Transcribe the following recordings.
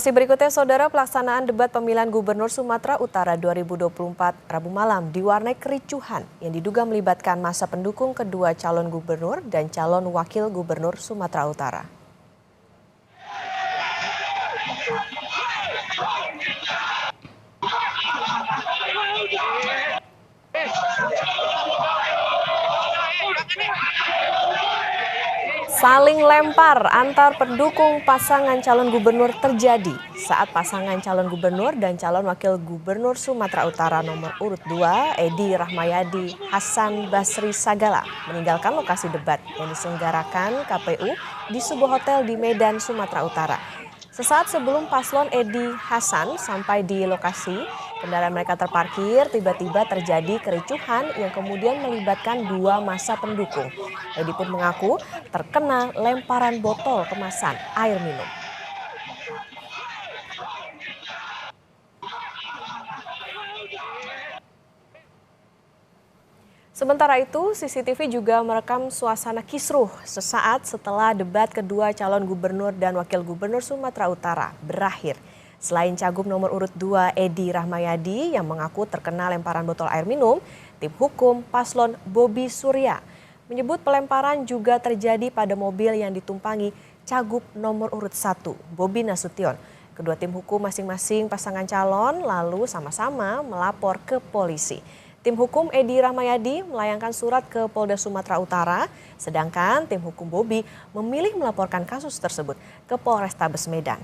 Masih berikutnya, Saudara, pelaksanaan debat pemilihan Gubernur Sumatera Utara 2024 Rabu malam diwarnai kericuhan yang diduga melibatkan massa pendukung kedua calon gubernur dan calon wakil gubernur Sumatera Utara. Saling lempar antar pendukung pasangan calon gubernur terjadi saat pasangan calon gubernur dan calon wakil gubernur Sumatera Utara nomor urut 2 Edi Rahmayadi Hasan Basri Sagala meninggalkan lokasi debat yang diselenggarakan KPU di sebuah hotel di Medan, Sumatera Utara. Sesaat sebelum paslon Edi Hasan sampai di lokasi, kendaraan mereka terparkir, tiba-tiba terjadi kericuhan yang kemudian melibatkan dua massa pendukung. Edi pun mengaku terkena lemparan botol kemasan air minum. Sementara itu, CCTV juga merekam suasana kisruh sesaat setelah debat kedua calon gubernur dan wakil gubernur Sumatera Utara berakhir. Selain Cagup nomor urut 2 Edi Rahmayadi yang mengaku terkena lemparan botol air minum, tim hukum paslon Bobi Surya menyebut pelemparan juga terjadi pada mobil yang ditumpangi Cagup nomor urut 1 Bobi Nasution. Kedua tim hukum masing-masing pasangan calon lalu sama-sama melapor ke polisi. Tim hukum Edi Rahmayadi melayangkan surat ke Polda Sumatera Utara, sedangkan tim hukum Bobi memilih melaporkan kasus tersebut ke Polrestabes Medan.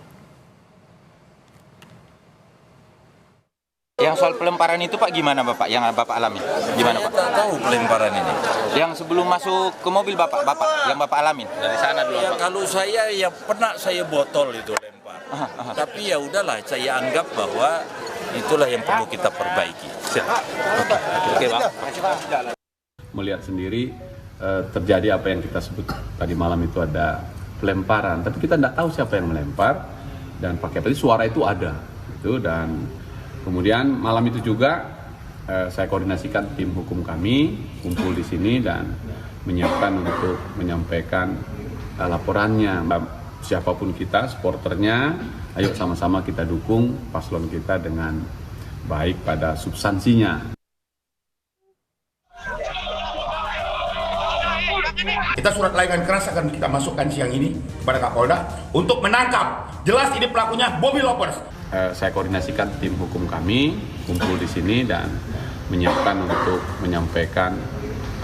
Yang soal pelemparan itu Pak gimana Bapak, yang Bapak alami? Gimana Pak? Tidak tahu pelemparan ini. Yang sebelum masuk ke mobil Bapak yang Bapak alamin? Dari sana dulu Ya, Pak. kalau saya ya pernah saya botol itu lempar. Tapi ya udahlah, saya anggap bahwa itulah yang perlu kita perbaiki. Oke Pak. Melihat sendiri terjadi apa yang kita sebut tadi malam itu ada pelemparan, tapi kita tidak tahu siapa yang melempar dan pakai tadi suara itu ada gitu. Dan kemudian malam itu juga saya koordinasikan tim hukum kami kumpul di sini dan menyiapkan untuk menyampaikan laporannya. Siapapun kita, supporternya, ayo sama-sama kita dukung paslon kita dengan baik pada substansinya. Kita surat layangan keras akan kita masukkan siang ini kepada Kapolda untuk menangkap. Jelas ini pelakunya Bobby Lopers. Saya koordinasikan tim hukum kami kumpul di sini dan menyiapkan untuk menyampaikan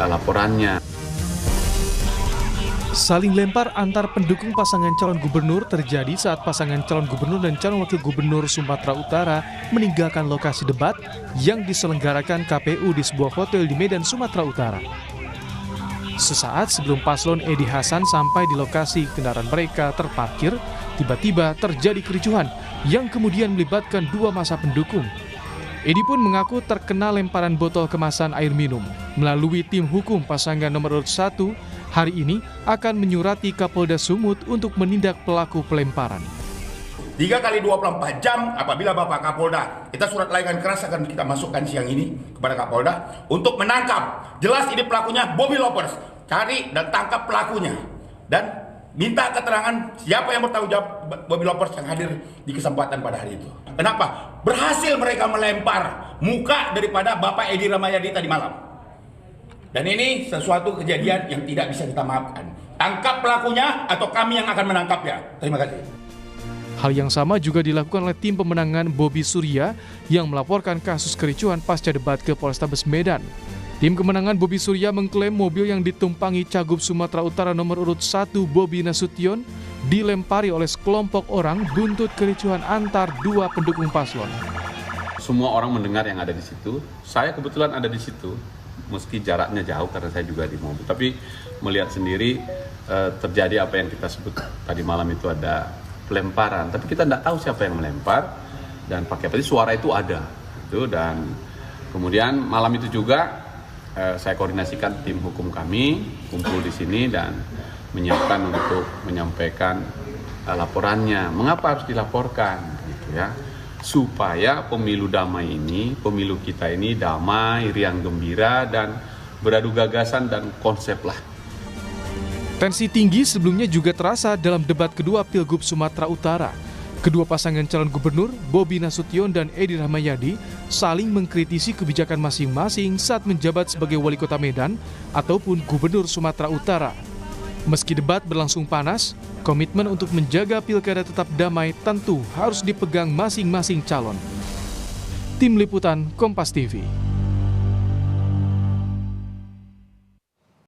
laporannya. Saling lempar antar pendukung pasangan calon gubernur terjadi saat pasangan calon gubernur dan calon wakil gubernur Sumatera Utara meninggalkan lokasi debat yang diselenggarakan KPU di sebuah hotel di Medan, Sumatera Utara. Sesaat sebelum paslon Edi Hasan sampai di lokasi, kendaraan mereka terparkir, tiba-tiba terjadi kericuhan yang kemudian melibatkan dua massa pendukung. Edi pun mengaku terkena lemparan botol kemasan air minum. Melalui tim hukum pasangan nomor urut 1, hari ini akan menyurati Kapolda Sumut untuk menindak pelaku pelemparan. 3x24 jam apabila Bapak Kapolda, kita surat layangan keras akan kita masukkan siang ini kepada Kapolda untuk menangkap. Jelas ini pelakunya Bobby Lopers. Cari dan tangkap pelakunya. Dan minta keterangan siapa yang bertanggung jawab Bobby Lopers yang hadir di kesempatan pada hari itu. Kenapa? Berhasil mereka melempar muka daripada Bapak Edi Rahmayadi tadi malam. Dan ini sesuatu kejadian yang tidak bisa kita maafkan. Tangkap pelakunya atau kami yang akan menangkapnya. Terima kasih. Hal yang sama juga dilakukan oleh tim pemenangan Bobi Surya yang melaporkan kasus kericuhan pasca debat ke Polrestabes Medan. Tim kemenangan Bobi Surya mengklaim mobil yang ditumpangi Cagup Sumatera Utara nomor urut 1 Bobi Nasution dilempari oleh sekelompok orang buntut kericuhan antar dua pendukung paslon. Semua orang mendengar yang ada di situ. Saya kebetulan ada di situ, meski jaraknya jauh karena saya juga di mobil. Tapi melihat sendiri terjadi apa yang kita sebut tadi malam itu ada pelemparan. Tapi kita tidak tahu siapa yang melempar dan pakai tadi suara itu ada. Gitu. Dan kemudian malam itu juga saya koordinasikan tim hukum kami kumpul di sini dan menyiapkan untuk menyampaikan laporannya. Mengapa harus dilaporkan gitu ya? Supaya pemilu damai ini, pemilu kita ini damai, riang gembira dan beradu gagasan dan konsep lah. Tensi tinggi sebelumnya juga terasa dalam debat kedua Pilgub Sumatera Utara. Kedua pasangan calon gubernur, Bobi Nasution dan Edi Rahmayadi, saling mengkritisi kebijakan masing-masing saat menjabat sebagai wali kota Medan ataupun gubernur Sumatera Utara. Meski debat berlangsung panas, komitmen untuk menjaga pilkada tetap damai tentu harus dipegang masing-masing calon. Tim Liputan Kompas TV.